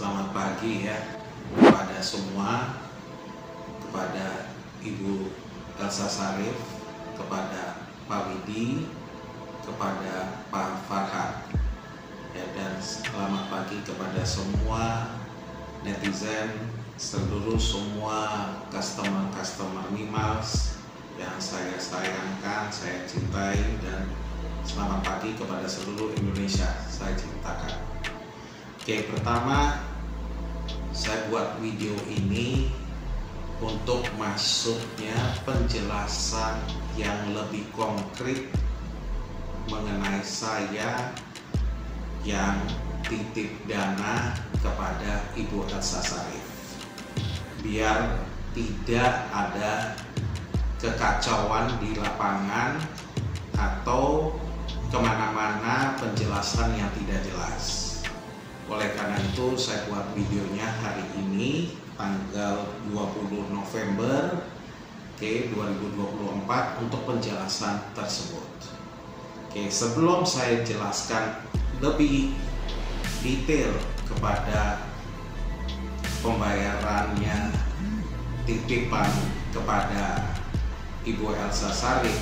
Selamat pagi ya kepada semua, kepada Ibu Elsa Sarif, kepada Pak Widi, kepada Pak Farhad ya, dan selamat pagi kepada semua netizen, seluruh semua customer Mimals yang saya sayangkan, saya cintai, dan selamat pagi kepada seluruh Indonesia saya cintakan. Oke, pertama saya buat video ini untuk masuknya penjelasan yang lebih konkret mengenai saya yang titip dana kepada Ibu Elsa Sarif, biar tidak ada kekacauan di lapangan atau kemana-mana penjelasan yang tidak jelas. Oleh karena itu saya buat videonya hari ini tanggal 20 November 2024 untuk penjelasan tersebut. Oke, sebelum saya jelaskan lebih detail kepada pembayarannya titipan kepada Ibu Elsa Sarif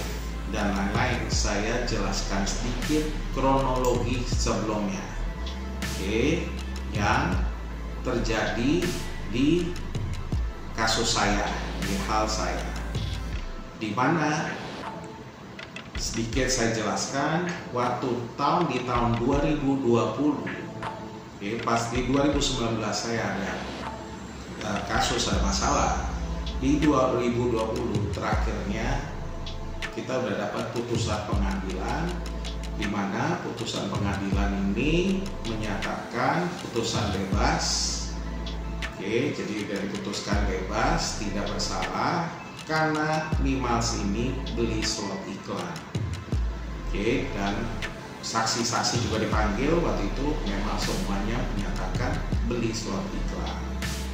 dan lain-lain, saya jelaskan sedikit kronologi sebelumnya. Oke, yang terjadi di kasus saya, di hal saya, di mana sedikit saya jelaskan waktu di tahun 2020, pas di 2019 saya ada kasus, ada masalah. Di 2020 terakhirnya kita udah dapat putusan pengadilan, di mana putusan pengadilan ini menyatakan putusan bebas. Oke, jadi dari putuskan bebas, tidak bersalah karena Mimals ini beli slot iklan. Oke, dan saksi-saksi juga dipanggil waktu itu, memang semuanya menyatakan beli slot iklan,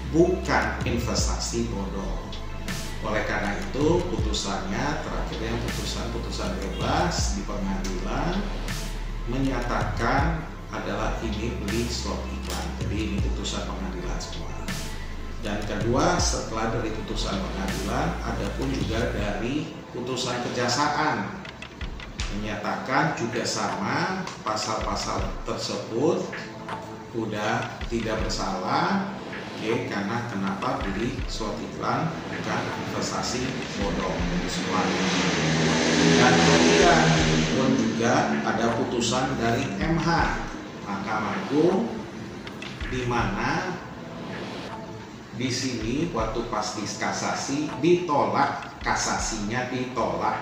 bukan investasi bodong. Oleh karena itu putusannya terakhirnya putusan bebas di pengadilan menyatakan adalah ini beli slot iklan. Jadi ini putusan pengadilan semua. Dan kedua, setelah dari putusan pengadilan ada pun juga dari putusan kejaksaan menyatakan juga sama, pasal-pasal tersebut udah tidak bersalah. Oke, karena kenapa beli slot iklan bukan investasi bodong semuanya. Dan kemudian pun juga ada putusan dari MH, Mahkamah Agung, di mana di sini waktu pas di kasasi ditolak, kasasinya ditolak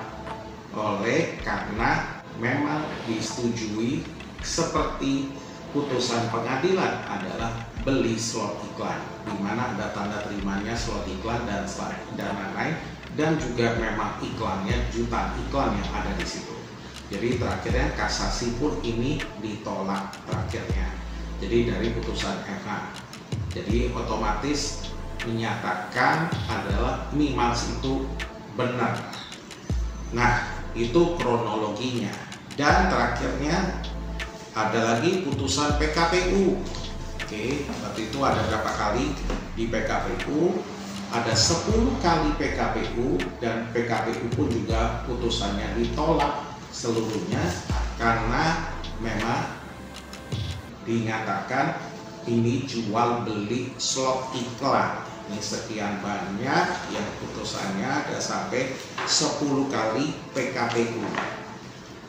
oleh karena memang disetujui seperti putusan pengadilan adalah beli slot iklan, di mana ada tanda terimanya slot iklan dan lain-lain, dan juga memang iklannya jutaan iklan yang ada di situ. Jadi terakhirnya kasasi pun ini ditolak terakhirnya. Jadi dari putusan MH, jadi otomatis menyatakan adalah Mimals itu benar. Nah, itu kronologinya. Dan terakhirnya ada lagi putusan PKPU. Oke, waktu itu ada berapa kali di PKPU? Ada 10 kali PKPU, dan PKPU pun juga putusannya ditolak seluruhnya karena memang dinyatakan ini jual beli slot iklan. Ini sekian banyak yang putusannya ada sampai 10 kali PKPU.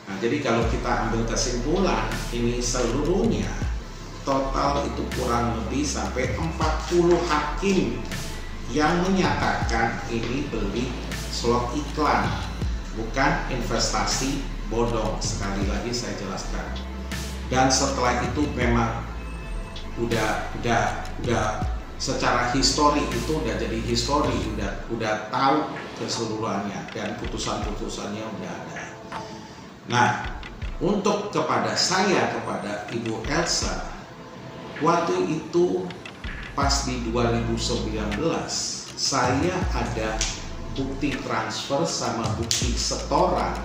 Nah, jadi kalau kita ambil kesimpulan, ini seluruhnya total itu kurang lebih sampai 40 hakim yang menyatakan ini beli slot iklan, bukan investasi bodong. Sekali lagi saya jelaskan. Dan setelah itu memang udah secara histori itu udah jadi histori, udah tahu keseluruhannya dan putusan-putusannya udah ada. Nah, untuk kepada saya, kepada Ibu Elsa, waktu itu pas di 2019 saya ada bukti transfer sama bukti setoran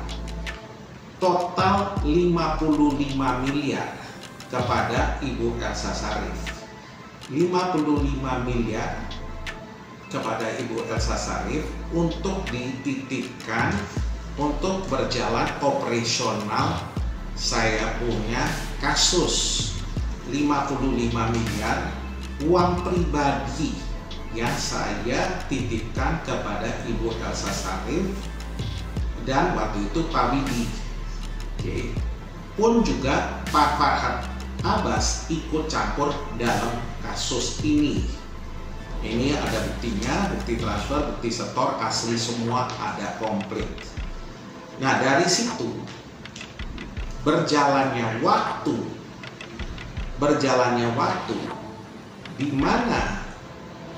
total 55 miliar kepada Ibu Elsa Sarif. 55 miliar kepada Ibu Elsa Sharif untuk dititipkan untuk berjalan operasional. Saya punya kasus 55 miliar uang pribadi yang saya titipkan kepada Ibu Elsa Sharif dan waktu itu Pak Widi. Oke. Pun juga Pak Farhad Abbas ikut campur dalam kasus ini. Ini ada buktinya, bukti transfer, bukti setor, asli semua ada komplit. Nah, dari situ berjalannya waktu di mana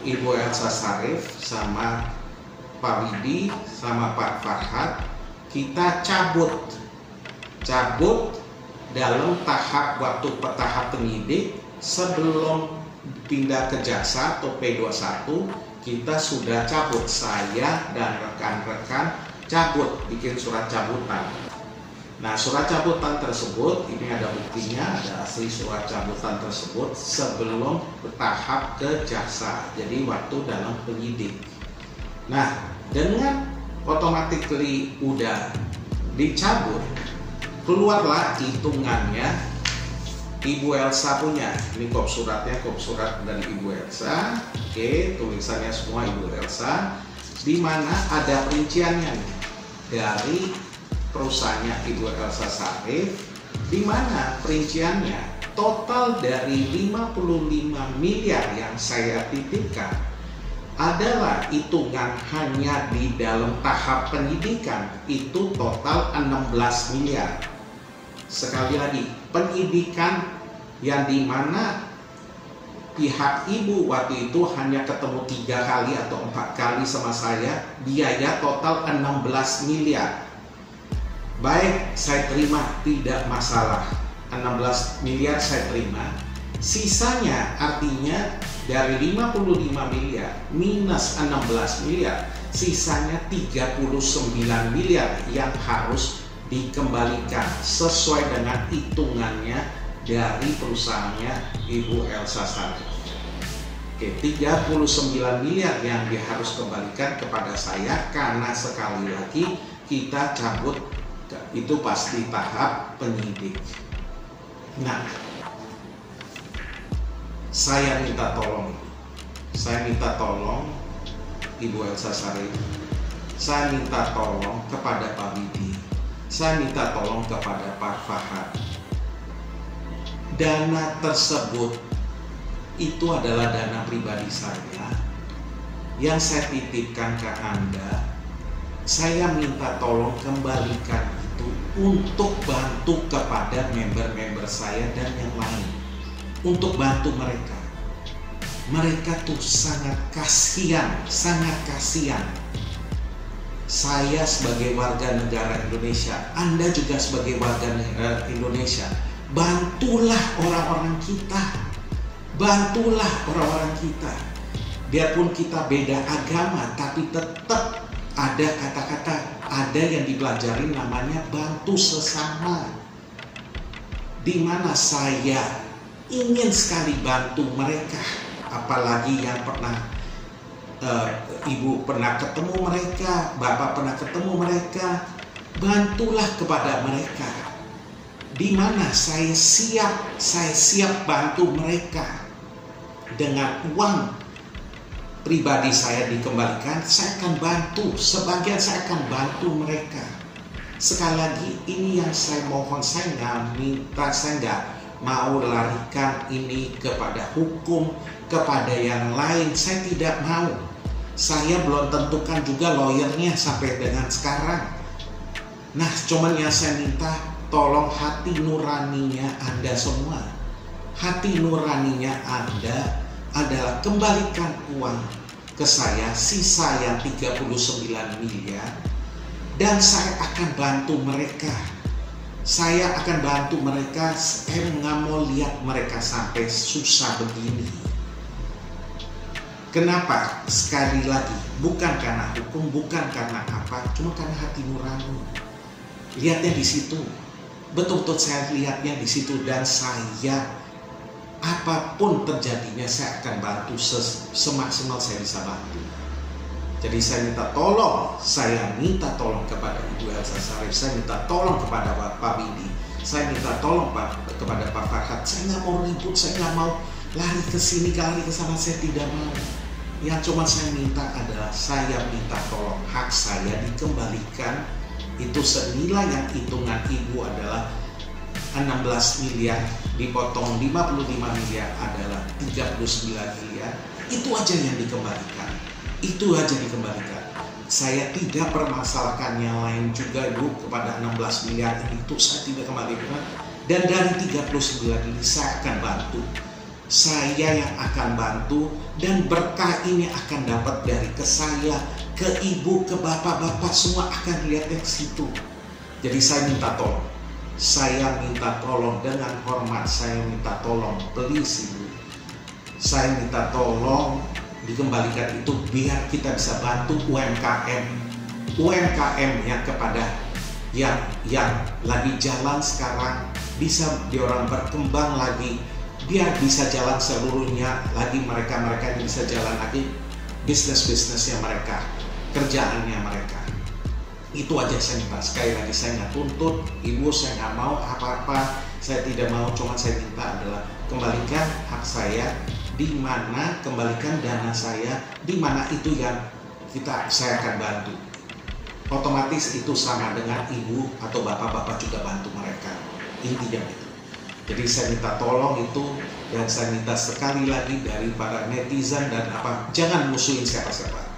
Ibu Elsa Sharif sama Pak Widi sama Pak Farhad kita cabut dalam tahap penyidik sebelum pindah ke jaksa atau P21. Kita sudah cabut, saya dan rekan-rekan cabut, bikin surat cabutan. Nah, surat cabutan tersebut ini ada buktinya, ada asli surat cabutan tersebut sebelum bertahap ke jaksa, jadi waktu dalam penyidik. Nah, dengan automatically udah dicabut, keluarlah hitungannya Ibu Elsa punya. Ini kop suratnya, kop surat dari Ibu Elsa. Oke, tulisannya semua Ibu Elsa, di mana ada perinciannya nih, dari perusahaannya Ibu Elsa Sharif, di mana perinciannya total dari 55 miliar yang saya titipkan adalah hitungan hanya di dalam tahap penyidikan itu total 16 miliar. Sekali lagi, penyidikan yang dimana pihak ibu waktu itu hanya ketemu 3 kali atau 4 kali sama saya, biaya total 16 miliar. Baik, saya terima, tidak masalah. 16 miliar saya terima. Sisanya artinya dari 55 miliar minus 16 miliar, sisanya 39 miliar yang harus dikembalikan sesuai dengan hitungannya dari perusahaannya Ibu Elsa Sharif. Oke, 39 miliar yang harus kembalikan kepada saya karena sekali lagi kita cabut, itu pasti tahap penyidik. Nah, saya minta tolong Ibu Elsa Sharif, saya minta tolong kepada Pak Widi, saya minta tolong kepada Pak Farhad. Dana tersebut itu adalah dana pribadi saya yang saya titipkan ke Anda. Saya minta tolong kembalikan itu untuk bantu kepada member-member saya dan yang lain, untuk bantu mereka. Mereka tuh sangat kasihan. Saya sebagai warga negara Indonesia, Anda juga sebagai warga negara Indonesia, bantulah orang-orang kita. Biarpun kita beda agama, tapi tetap ada kata-kata, ada yang dipelajari namanya bantu sesama. Dimana saya ingin sekali bantu mereka, apalagi yang pernah ibu pernah ketemu mereka, bapak pernah ketemu mereka, bantulah kepada mereka. Di mana saya siap bantu mereka dengan uang pribadi saya dikembalikan, saya akan bantu, sebagian saya akan bantu mereka. Sekali lagi, ini yang saya mohon, saya nggak mau larikan ini kepada hukum, kepada yang lain, saya tidak mau. Saya belum tentukan juga lawyernya sampai dengan sekarang. Nah, cuman yang saya minta, tolong hati nuraninya Anda semua. Hati nuraninya Anda adalah kembalikan uang ke saya, sisa yang 39 miliar, dan saya akan bantu mereka. Saya nggak mau lihat mereka sampai susah begini. Kenapa? Sekali lagi, bukan karena hukum, bukan karena apa, cuma karena hati nurani. Lihatnya di situ, betul-betul saya lihatnya di situ, dan saya apapun terjadinya saya akan bantu semaksimal saya bisa bantu. Jadi saya minta tolong kepada Ibu Elsa Sharif, saya minta tolong kepada Pak Bidi, saya minta tolong kepada Pak Farhad. Saya nggak mau ribut, saya nggak mau lari ke sini, lari ke sana, saya tidak mau. Yang cuma saya minta adalah saya minta tolong hak saya dikembalikan. Itu senilai yang hitungan Ibu adalah 16 miliar, dipotong 55 miliar adalah 39 miliar. Itu aja yang dikembalikan. Itu aja dikembalikan. Saya tidak permasalahkan yang lain juga Ibu kepada 16 miliar itu saya tidak kembalikan. Dan dari 39 ini saya akan bantu. Saya yang akan bantu dan berkah ini akan dapat dari ke saya, ke ibu, ke bapak-bapak semua akan lihat dari situ. Jadi saya minta tolong. Saya minta tolong dengan hormat, saya minta tolong please Ibu. Saya minta tolong dikembalikan itu biar kita bisa bantu UMKM yang kepada yang lagi jalan sekarang bisa diorang berkembang lagi, biar bisa jalan seluruhnya lagi, mereka ini bisa jalan lagi bisnisnya mereka, kerjaannya mereka. Itu aja saya minta. Sekali lagi saya nggak tuntut Ibu, saya nggak mau apa-apa, saya tidak mau, cuma saya minta adalah kembalikan hak saya, di mana kembalikan dana saya, di mana itu yang saya akan bantu. Otomatis itu sama dengan ibu atau bapak-bapak juga bantu mereka. Intinya itu. Jadi saya minta tolong itu, dan saya minta sekali lagi dari para netizen dan jangan musuhin siapa-siapa.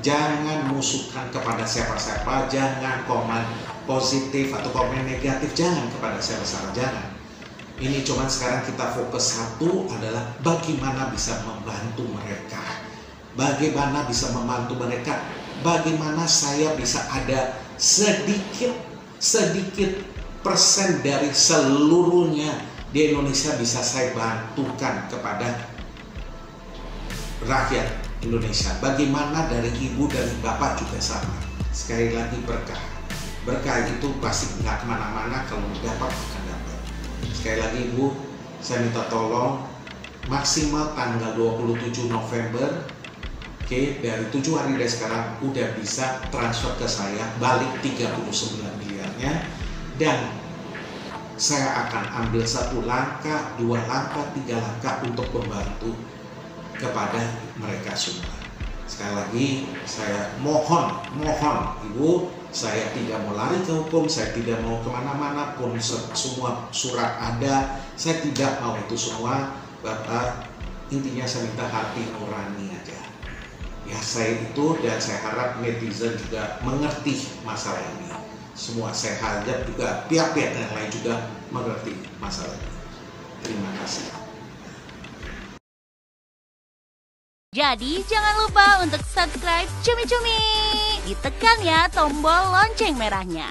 Jangan musuhkan kepada siapa-siapa, jangan komen positif atau komen negatif, jangan kepada siapa-siapa, jangan. Ini cuma sekarang kita fokus satu adalah bagaimana bisa membantu mereka. Bagaimana bisa membantu mereka, bagaimana saya bisa ada sedikit persen dari seluruhnya di Indonesia bisa saya bantukan kepada rakyat Indonesia. Bagaimana dari ibu dan bapak juga sama. Sekali lagi berkah itu pasti nggak kemana-mana, kalau dapat akan dapat. Sekali lagi Ibu, saya minta tolong maksimal tanggal 27 November, dari 7 hari dari sekarang udah bisa transfer ke saya balik 39 miliarnya, dan saya akan ambil 1 langkah, 2 langkah, 3 langkah untuk membantu kepada mereka semua. Sekali lagi saya mohon Ibu, saya tidak mau lari ke hukum, saya tidak mau kemana-mana pun, semua surat ada, saya tidak mau itu semua. Bapak, intinya saya minta hati nurani aja. Ya saya itu, dan saya harap netizen juga mengerti masalah ini. Semua saya harap juga pihak-pihak yang lain juga mengerti masalah ini. Terima kasih. Jadi jangan lupa untuk subscribe Cumi Cumi. Ditekan ya tombol lonceng merahnya.